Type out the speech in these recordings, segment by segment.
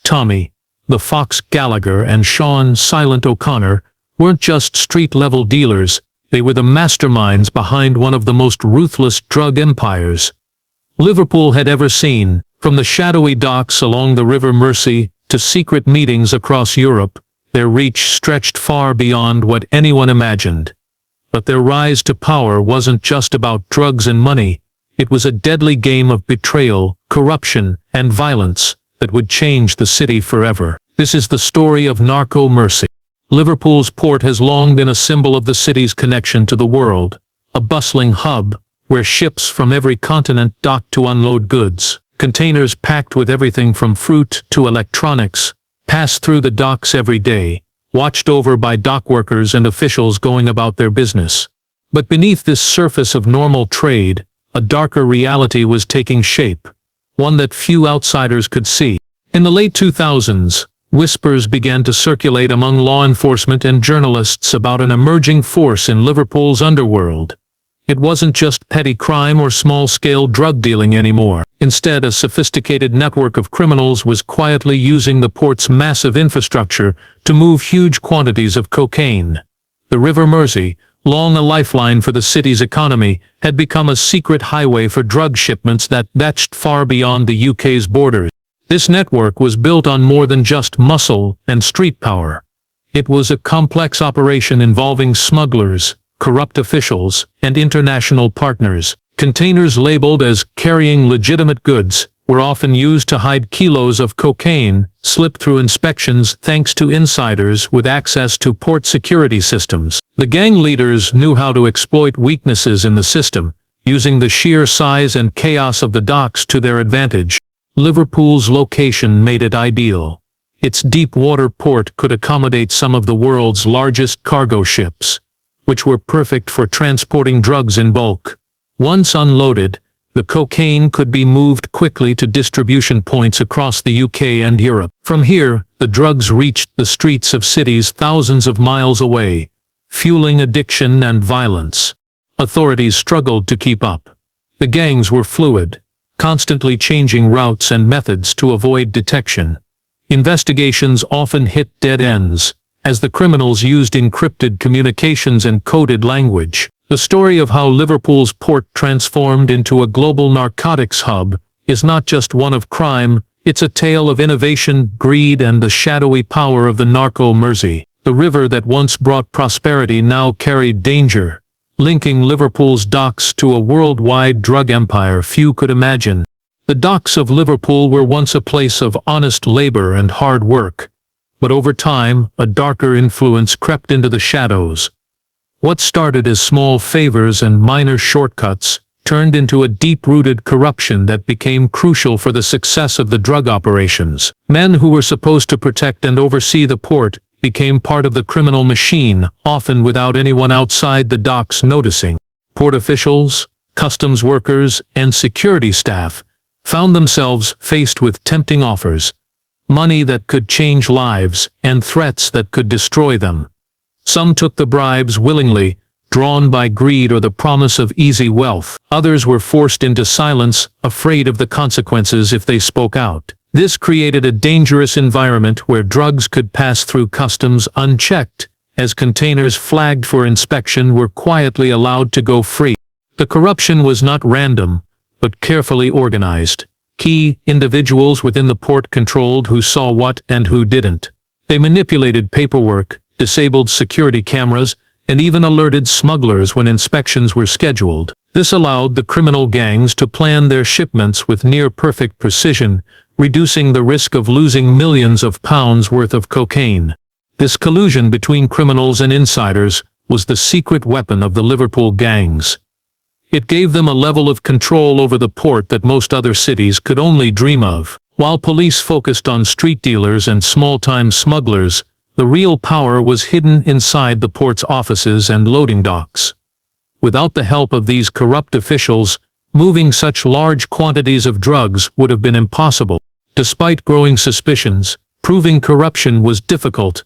Tommy, the Fox Gallagher, and Sean Silent O'Connor weren't just street-level dealers, they were the masterminds behind one of the most ruthless drug empires Liverpool had ever seen. From the shadowy docks along the River Mersey to secret meetings across Europe, their reach stretched far beyond what anyone imagined. But their rise to power wasn't just about drugs and money, it was a deadly game of betrayal, corruption, and violence that would change the city forever. This is the story of Narco Mersey. Liverpool's port has long been a symbol of the city's connection to the world, a bustling hub where ships from every continent dock to unload goods. Containers packed with everything from fruit to electronics pass through the docks every day, watched over by dock workers and officials going about their business. But beneath this surface of normal trade, a darker reality was taking shape, one that few outsiders could see. In the late 2000s, whispers began to circulate among law enforcement and journalists about an emerging force in Liverpool's underworld. It wasn't just petty crime or small-scale drug dealing anymore. Instead, a sophisticated network of criminals was quietly using the port's massive infrastructure to move huge quantities of cocaine. The River Mersey, long a lifeline for the city's economy, had become a secret highway for drug shipments that stretched far beyond the UK's borders. This network was built on more than just muscle and street power. It was a complex operation involving smugglers, corrupt officials, and international partners. Containers labeled as carrying legitimate goods were often used to hide kilos of cocaine, slipped through inspections thanks to insiders with access to port security systems. The gang leaders knew how to exploit weaknesses in the system, using the sheer size and chaos of the docks to their advantage. Liverpool's location made it ideal. Its deep-water port could accommodate some of the world's largest cargo ships, which were perfect for transporting drugs in bulk. Once unloaded, the cocaine could be moved quickly to distribution points across the UK and Europe. From here, the drugs reached the streets of cities thousands of miles away, fueling addiction and violence. Authorities struggled to keep up. The gangs were fluid, constantly changing routes and methods to avoid detection. Investigations often hit dead ends, as the criminals used encrypted communications and coded language. The story of how Liverpool's port transformed into a global narcotics hub is not just one of crime, it's a tale of innovation, greed, and the shadowy power of the Narco Mersey. The river that once brought prosperity now carried danger, linking Liverpool's docks to a worldwide drug empire few could imagine. The docks of Liverpool were once a place of honest labor and hard work, but over time, a darker influence crept into the shadows. What started as small favors and minor shortcuts turned into a deep-rooted corruption that became crucial for the success of the drug operations. Men who were supposed to protect and oversee the port became part of the criminal machine, often without anyone outside the docks noticing. Port officials, customs workers, and security staff found themselves faced with tempting offers, money that could change lives, and threats that could destroy them. Some took the bribes willingly, drawn by greed or the promise of easy wealth. Others were forced into silence, afraid of the consequences if they spoke out. This created a dangerous environment where drugs could pass through customs unchecked, as containers flagged for inspection were quietly allowed to go free. The corruption was not random, but carefully organized. Key individuals within the port controlled who saw what and who didn't. They manipulated paperwork, disabled security cameras, and even alerted smugglers when inspections were scheduled. This allowed the criminal gangs to plan their shipments with near-perfect precision, reducing the risk of losing millions of pounds worth of cocaine. This collusion between criminals and insiders was the secret weapon of the Liverpool gangs. It gave them a level of control over the port that most other cities could only dream of. While police focused on street dealers and small-time smugglers, the real power was hidden inside the port's offices and loading docks. Without the help of these corrupt officials, moving such large quantities of drugs would have been impossible. Despite growing suspicions, proving corruption was difficult.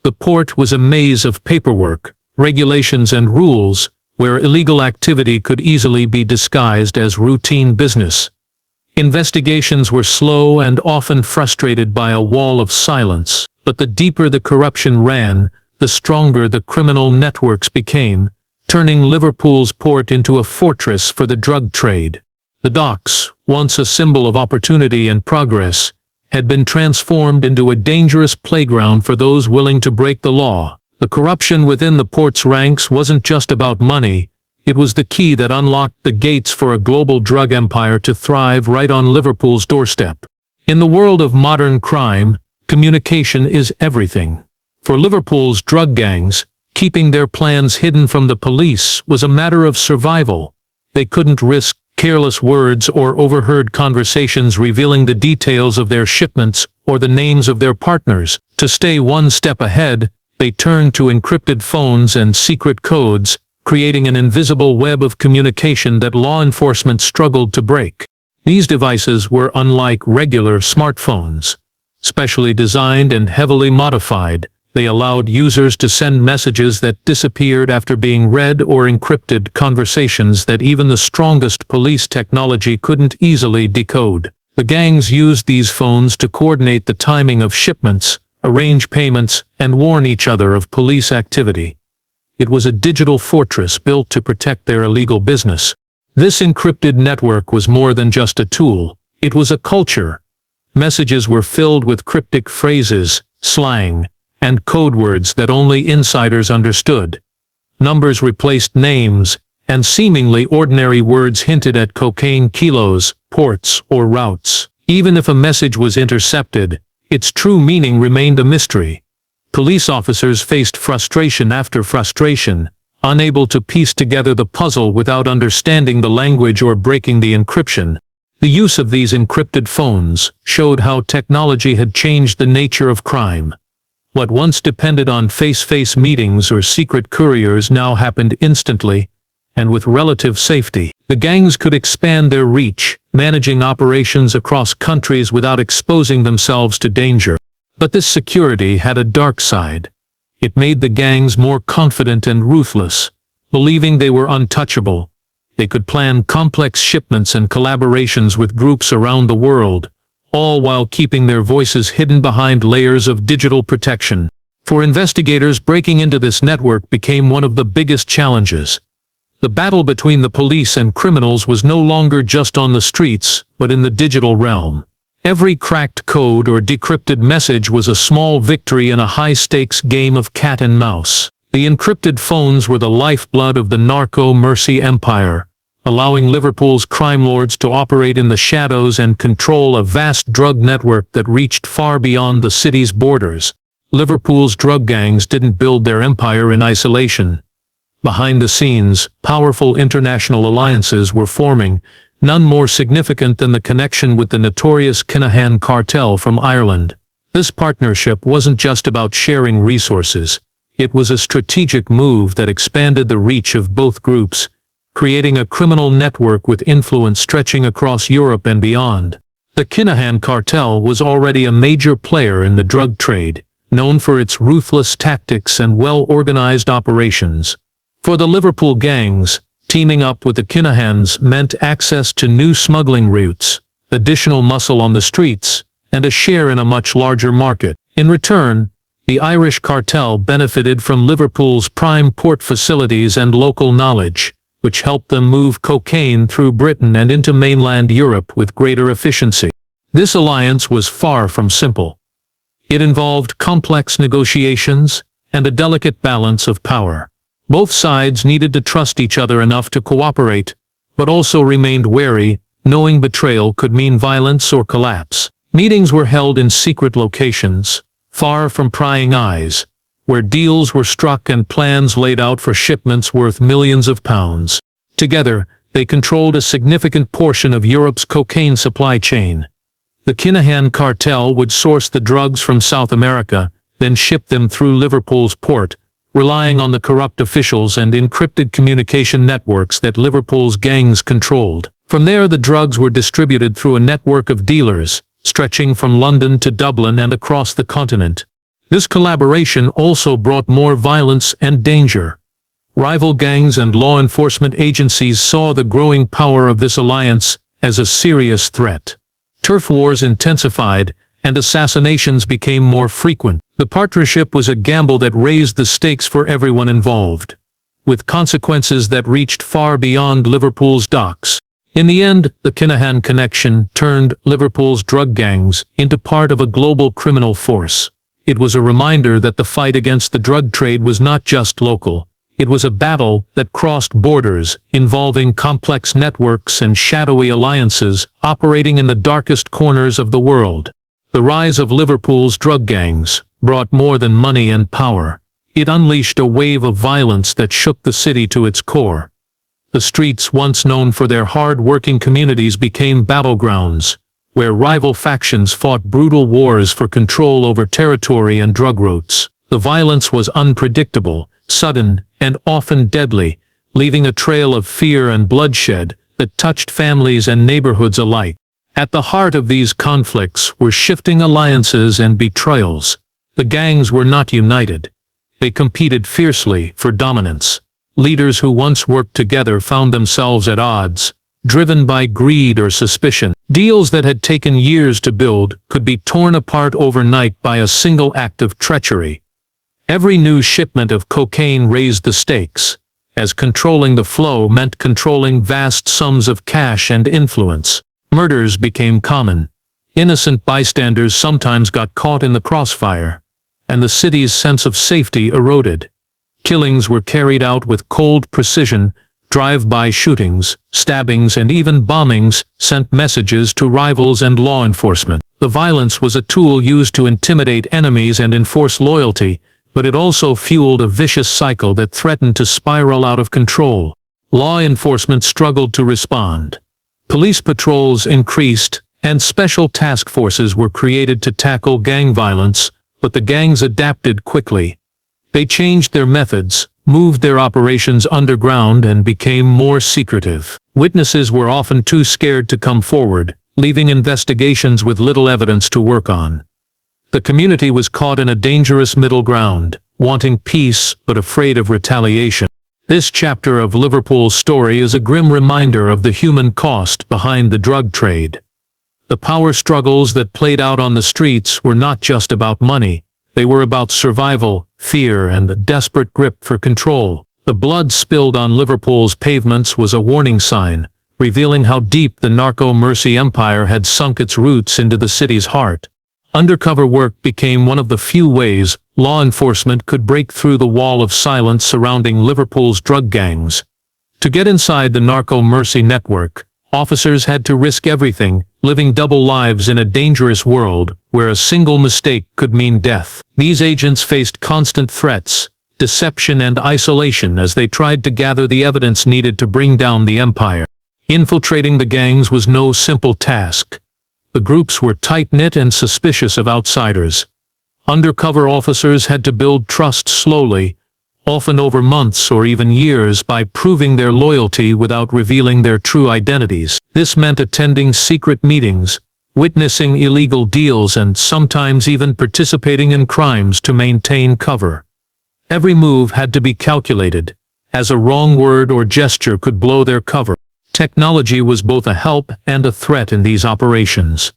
The port was a maze of paperwork, regulations and rules, where illegal activity could easily be disguised as routine business. Investigations were slow and often frustrated by a wall of silence, but the deeper the corruption ran, the stronger the criminal networks became, turning Liverpool's port into a fortress for the drug trade. The docks, once a symbol of opportunity and progress, had been transformed into a dangerous playground for those willing to break the law. The corruption within the port's ranks wasn't just about money. It was the key that unlocked the gates for a global drug empire to thrive right on Liverpool's doorstep. In the world of modern crime, communication is everything. For Liverpool's drug gangs, keeping their plans hidden from the police was a matter of survival. They couldn't risk careless words or overheard conversations revealing the details of their shipments or the names of their partners. To stay one step ahead, they turned to encrypted phones and secret codes, creating an invisible web of communication that law enforcement struggled to break. These devices were unlike regular smartphones. Specially designed and heavily modified, they allowed users to send messages that disappeared after being read or encrypted conversations that even the strongest police technology couldn't easily decode. The gangs used these phones to coordinate the timing of shipments, arrange payments, and warn each other of police activity. It was a digital fortress built to protect their illegal business. This encrypted network was more than just a tool. It was a culture. Messages were filled with cryptic phrases, slang, and code words that only insiders understood. Numbers replaced names, and seemingly ordinary words hinted at cocaine kilos, ports, or routes. Even if a message was intercepted, its true meaning remained a mystery. Police officers faced frustration after frustration, unable to piece together the puzzle without understanding the language or breaking the encryption. The use of these encrypted phones showed how technology had changed the nature of crime. What once depended on face-to-face meetings or secret couriers now happened instantly, and with relative safety. The gangs could expand their reach, managing operations across countries without exposing themselves to danger. But this security had a dark side. It made the gangs more confident and ruthless, believing they were untouchable. They could plan complex shipments and collaborations with groups around the world, all while keeping their voices hidden behind layers of digital protection. For investigators, breaking into this network became one of the biggest challenges. The battle between the police and criminals was no longer just on the streets, but in the digital realm. Every cracked code or decrypted message was a small victory in a high-stakes game of cat and mouse. The encrypted phones were the lifeblood of the Narco Mersey empire, allowing Liverpool's crime lords to operate in the shadows and control a vast drug network that reached far beyond the city's borders. Liverpool's drug gangs didn't build their empire in isolation. Behind the scenes, powerful international alliances were forming, none more significant than the connection with the notorious Kinahan cartel from Ireland. This partnership wasn't just about sharing resources. It was a strategic move that expanded the reach of both groups, creating a criminal network with influence stretching across Europe and beyond. The Kinahan cartel was already a major player in the drug trade, known for its ruthless tactics and well-organized operations. For the Liverpool gangs, teaming up with the Kinahans meant access to new smuggling routes, additional muscle on the streets, and a share in a much larger market. In return, the Irish cartel benefited from Liverpool's prime port facilities and local knowledge, which helped them move cocaine through Britain and into mainland Europe with greater efficiency. This alliance was far from simple. It involved complex negotiations and a delicate balance of power. Both sides needed to trust each other enough to cooperate, but also remained wary, knowing betrayal could mean violence or collapse. Meetings were held in secret locations, far from prying eyes, where deals were struck and plans laid out for shipments worth millions of pounds. Together, they controlled a significant portion of Europe's cocaine supply chain. The Kinahan cartel would source the drugs from South America, then ship them through Liverpool's port, relying on the corrupt officials and encrypted communication networks that Liverpool's gangs controlled. From there, the drugs were distributed through a network of dealers, stretching from London to Dublin and across the continent. This collaboration also brought more violence and danger. Rival gangs and law enforcement agencies saw the growing power of this alliance as a serious threat. Turf wars intensified, and assassinations became more frequent. The partnership was a gamble that raised the stakes for everyone involved, with consequences that reached far beyond Liverpool's docks. In the end, the Kinahan connection turned Liverpool's drug gangs into part of a global criminal force. It was a reminder that the fight against the drug trade was not just local. It was a battle that crossed borders, involving complex networks and shadowy alliances operating in the darkest corners of the world. The rise of Liverpool's drug gangs brought more than money and power. It unleashed a wave of violence that shook the city to its core. The streets once known for their hard-working communities became battlegrounds, where rival factions fought brutal wars for control over territory and drug routes. The violence was unpredictable, sudden, and often deadly, leaving a trail of fear and bloodshed that touched families and neighborhoods alike. At the heart of these conflicts were shifting alliances and betrayals. The gangs were not united. They competed fiercely for dominance. Leaders who once worked together found themselves at odds, driven by greed or suspicion. Deals that had taken years to build could be torn apart overnight by a single act of treachery. Every new shipment of cocaine raised the stakes, as controlling the flow meant controlling vast sums of cash and influence. Murders became common. Innocent bystanders sometimes got caught in the crossfire, and the city's sense of safety eroded. Killings were carried out with cold precision. Drive-by shootings, stabbings, and even bombings sent messages to rivals and law enforcement. The violence was a tool used to intimidate enemies and enforce loyalty, but it also fueled a vicious cycle that threatened to spiral out of control. Law enforcement struggled to respond. Police patrols increased, and special task forces were created to tackle gang violence, but the gangs adapted quickly. They changed their methods, moved their operations underground, and became more secretive. Witnesses were often too scared to come forward, leaving investigations with little evidence to work on. The community was caught in a dangerous middle ground, wanting peace but afraid of retaliation. This chapter of Liverpool's story is a grim reminder of the human cost behind the drug trade. The power struggles that played out on the streets were not just about money. They were about survival, fear, and a desperate grip for control. The blood spilled on Liverpool's pavements was a warning sign, revealing how deep the Narco Mersey empire had sunk its roots into the city's heart. Undercover work became one of the few ways law enforcement could break through the wall of silence surrounding Liverpool's drug gangs. To get inside the Narco Mersey network, officers had to risk everything, living double lives in a dangerous world where a single mistake could mean death. These agents faced constant threats, deception, and isolation as they tried to gather the evidence needed to bring down the empire. Infiltrating the gangs was no simple task. The groups were tight-knit and suspicious of outsiders. Undercover officers had to build trust slowly, often over months or even years, by proving their loyalty without revealing their true identities. This meant attending secret meetings, witnessing illegal deals, and sometimes even participating in crimes to maintain cover. Every move had to be calculated, as a wrong word or gesture could blow their cover. Technology was both a help and a threat in these operations.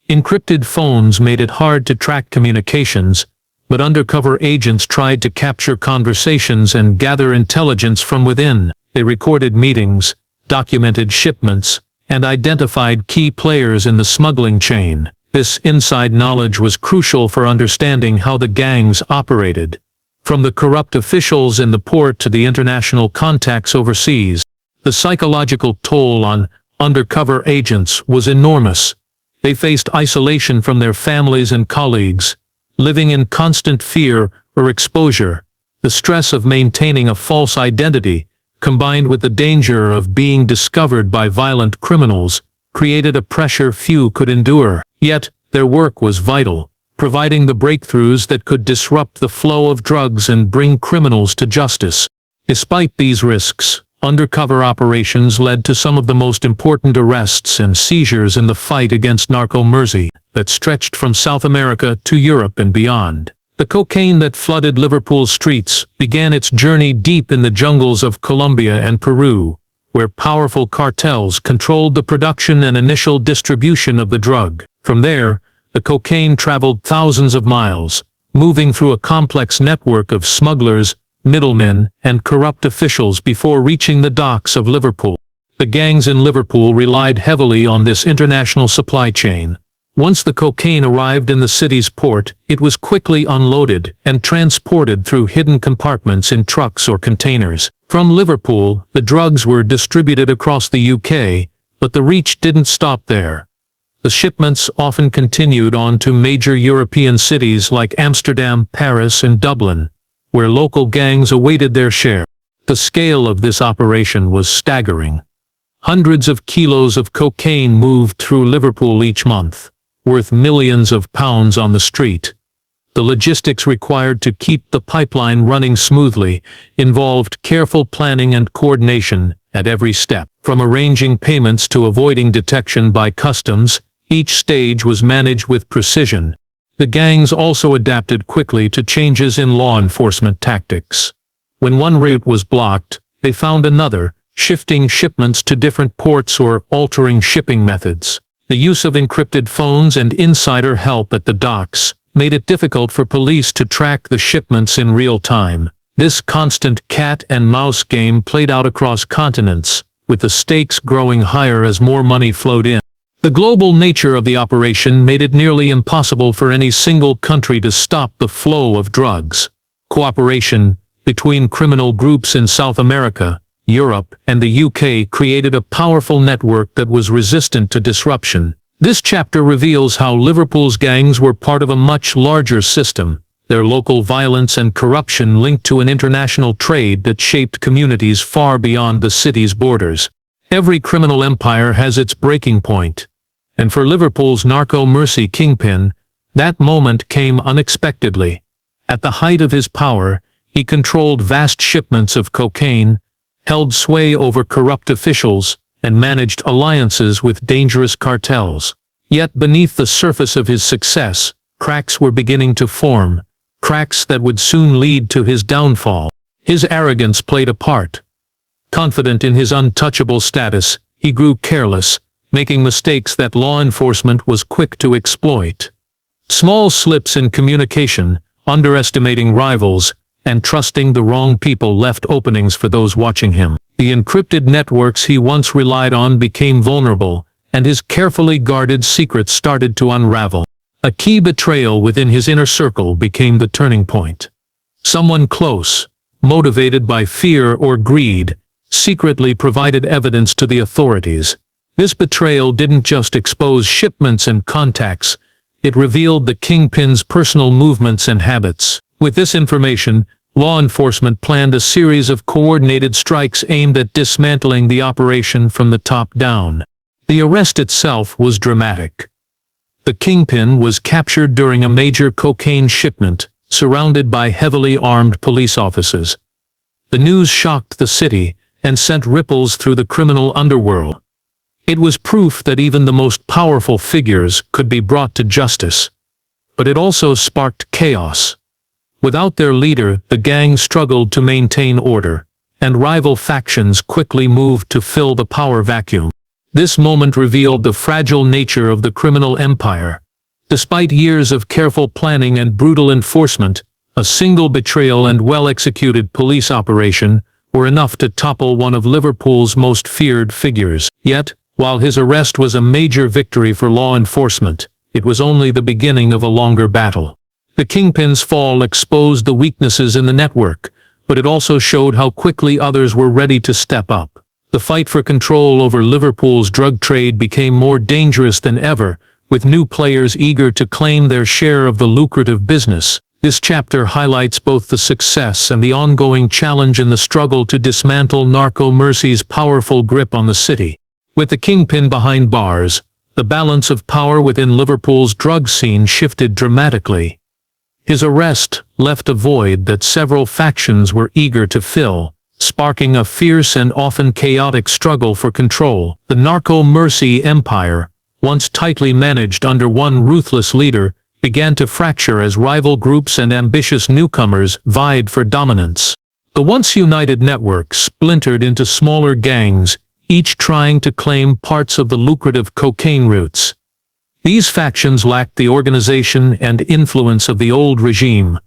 Encrypted phones made it hard to track communications, but undercover agents tried to capture conversations and gather intelligence from within. They recorded meetings, documented shipments, and identified key players in the smuggling chain. This inside knowledge was crucial for understanding how the gangs operated, from the corrupt officials in the port to the international contacts overseas. The psychological toll on undercover agents was enormous. They faced isolation from their families and colleagues, living in constant fear or exposure. The stress of maintaining a false identity, combined with the danger of being discovered by violent criminals, created a pressure few could endure. Yet, their work was vital, providing the breakthroughs that could disrupt the flow of drugs and bring criminals to justice. Despite these risks, undercover operations led to some of the most important arrests and seizures in the fight against Narco Mersey, that stretched from South America to Europe and beyond. The cocaine that flooded Liverpool's streets began its journey deep in the jungles of Colombia and Peru, where powerful cartels controlled the production and initial distribution of the drug. From there, the cocaine traveled thousands of miles, moving through a complex network of smugglers, middlemen, and corrupt officials before reaching the docks of Liverpool. The gangs in Liverpool relied heavily on this international supply chain. Once the cocaine arrived in the city's port, it was quickly unloaded and transported through hidden compartments in trucks or containers. From Liverpool, the drugs were distributed across the UK, but the reach didn't stop there. The shipments often continued on to major European cities like Amsterdam, Paris, and Dublin, where local gangs awaited their share. The scale of this operation was staggering. Hundreds of kilos of cocaine moved through Liverpool each month, worth millions of pounds on the street. The logistics required to keep the pipeline running smoothly involved careful planning and coordination at every step. From arranging payments to avoiding detection by customs, each stage was managed with precision. The gangs also adapted quickly to changes in law enforcement tactics. When one route was blocked, they found another, shifting shipments to different ports or altering shipping methods. The use of encrypted phones and insider help at the docks made it difficult for police to track the shipments in real time. This constant cat-and-mouse game played out across continents, with the stakes growing higher as more money flowed in. The global nature of the operation made it nearly impossible for any single country to stop the flow of drugs. Cooperation between criminal groups in South America, Europe, and the UK created a powerful network that was resistant to disruption. This chapter reveals how Liverpool's gangs were part of a much larger system, their local violence and corruption linked to an international trade that shaped communities far beyond the city's borders. Every criminal empire has its breaking point, and for Liverpool's Narco Mersey kingpin, that moment came unexpectedly. At the height of his power, he controlled vast shipments of cocaine, held sway over corrupt officials, and managed alliances with dangerous cartels. Yet beneath the surface of his success, cracks were beginning to form, cracks that would soon lead to his downfall. His arrogance played a part. Confident in his untouchable status, he grew careless, making mistakes that law enforcement was quick to exploit. Small slips in communication, underestimating rivals, and trusting the wrong people left openings for those watching him. The encrypted networks he once relied on became vulnerable, and his carefully guarded secrets started to unravel. A key betrayal within his inner circle became the turning point. Someone close, motivated by fear or greed, secretly provided evidence to the authorities. This betrayal didn't just expose shipments and contacts, it revealed the kingpin's personal movements and habits. With this information, law enforcement planned a series of coordinated strikes aimed at dismantling the operation from the top down. The arrest itself was dramatic. The kingpin was captured during a major cocaine shipment, surrounded by heavily armed police officers. The news shocked the city and sent ripples through the criminal underworld. It was proof that even the most powerful figures could be brought to justice. But it also sparked chaos. Without their leader, the gang struggled to maintain order, and rival factions quickly moved to fill the power vacuum. This moment revealed the fragile nature of the criminal empire. Despite years of careful planning and brutal enforcement, a single betrayal and well-executed police operation were enough to topple one of Liverpool's most feared figures. Yet, while his arrest was a major victory for law enforcement, it was only the beginning of a longer battle. The kingpin's fall exposed the weaknesses in the network, but it also showed how quickly others were ready to step up. The fight for control over Liverpool's drug trade became more dangerous than ever, with new players eager to claim their share of the lucrative business. This chapter highlights both the success and the ongoing challenge in the struggle to dismantle Narco Mersey's powerful grip on the city. With the kingpin behind bars, the balance of power within Liverpool's drug scene shifted dramatically. His arrest left a void that several factions were eager to fill, sparking a fierce and often chaotic struggle for control. The Narco Mersey empire, once tightly managed under one ruthless leader, began to fracture as rival groups and ambitious newcomers vied for dominance. The once united network splintered into smaller gangs, each trying to claim parts of the lucrative cocaine routes. These factions lacked the organization and influence of the old regime,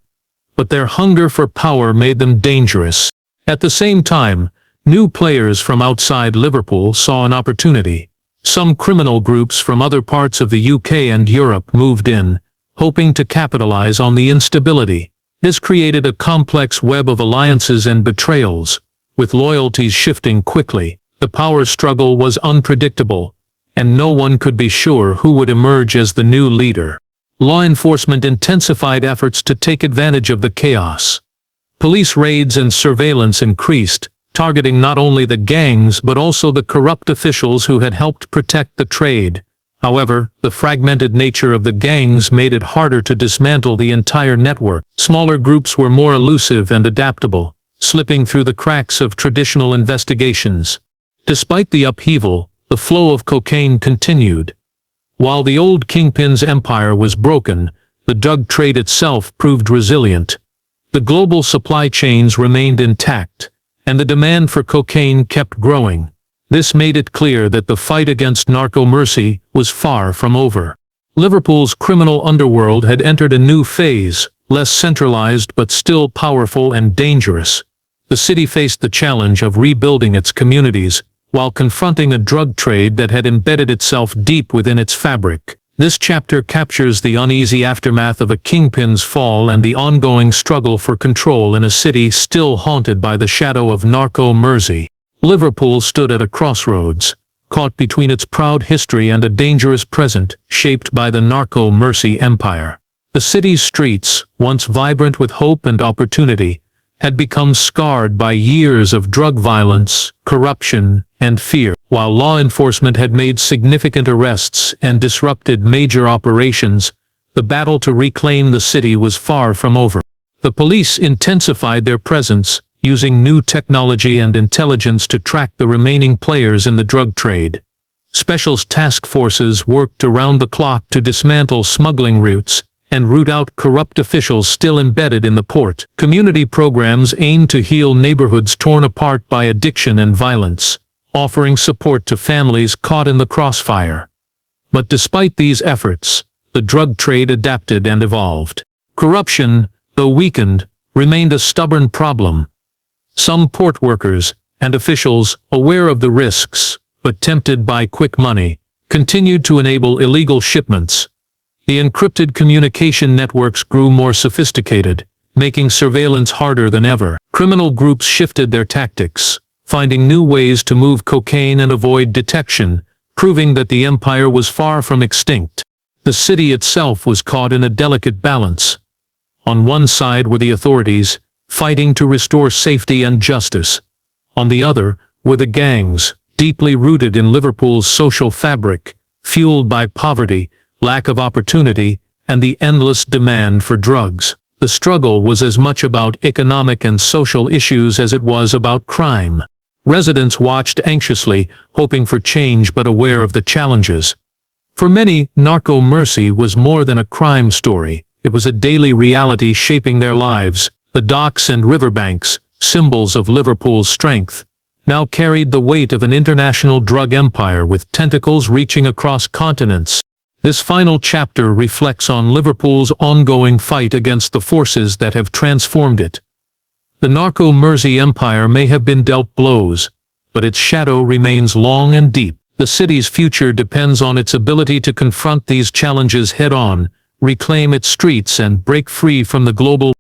but their hunger for power made them dangerous. At the same time, new players from outside Liverpool saw an opportunity. Some criminal groups from other parts of the UK and Europe moved in, hoping to capitalize on the instability. This created a complex web of alliances and betrayals, with loyalties shifting quickly. The power struggle was unpredictable, and no one could be sure who would emerge as the new leader. Law enforcement intensified efforts to take advantage of the chaos. Police raids and surveillance increased, targeting not only the gangs but also the corrupt officials who had helped protect the trade. However, the fragmented nature of the gangs made it harder to dismantle the entire network. Smaller groups were more elusive and adaptable, slipping through the cracks of traditional investigations. Despite the upheaval, the flow of cocaine continued. While the old kingpin's empire was broken, the drug trade itself proved resilient. The global supply chains remained intact, and the demand for cocaine kept growing. This made it clear that the fight against Narco Mersey was far from over. Liverpool's criminal underworld had entered a new phase, less centralized but still powerful and dangerous. The city faced the challenge of rebuilding its communities, while confronting a drug trade that had embedded itself deep within its fabric. This chapter captures the uneasy aftermath of a kingpin's fall and the ongoing struggle for control in a city still haunted by the shadow of Narco Mersey. Liverpool stood at a crossroads, caught between its proud history and a dangerous present shaped by the Narco Mersey empire. The city's streets, once vibrant with hope and opportunity, had become scarred by years of drug violence, corruption, and fear. While law enforcement had made significant arrests and disrupted major operations, the battle to reclaim the city was far from over. The police intensified their presence, using new technology and intelligence to track the remaining players in the drug trade. Special task forces worked around the clock to dismantle smuggling routes and root out corrupt officials still embedded in the port. Community programs aimed to heal neighborhoods torn apart by addiction and violence, offering support to families caught in the crossfire. But despite these efforts, the drug trade adapted and evolved. Corruption, though weakened, remained a stubborn problem. Some port workers and officials, aware of the risks, but tempted by quick money, continued to enable illegal shipments. The encrypted communication networks grew more sophisticated, making surveillance harder than ever. Criminal groups shifted their tactics, finding new ways to move cocaine and avoid detection, proving that the empire was far from extinct. The city itself was caught in a delicate balance. On one side were the authorities, fighting to restore safety and justice. On the other were the gangs, deeply rooted in Liverpool's social fabric, fueled by poverty, lack of opportunity, and the endless demand for drugs. The struggle was as much about economic and social issues as it was about crime. Residents watched anxiously, hoping for change but aware of the challenges. For many, Narco Mersey was more than a crime story. It was a daily reality shaping their lives. The docks and riverbanks, symbols of Liverpool's strength, now carried the weight of an international drug empire with tentacles reaching across continents. This final chapter reflects on Liverpool's ongoing fight against the forces that have transformed it. The Narco Mersey empire may have been dealt blows, but its shadow remains long and deep. The city's future depends on its ability to confront these challenges head-on, reclaim its streets and break free from the global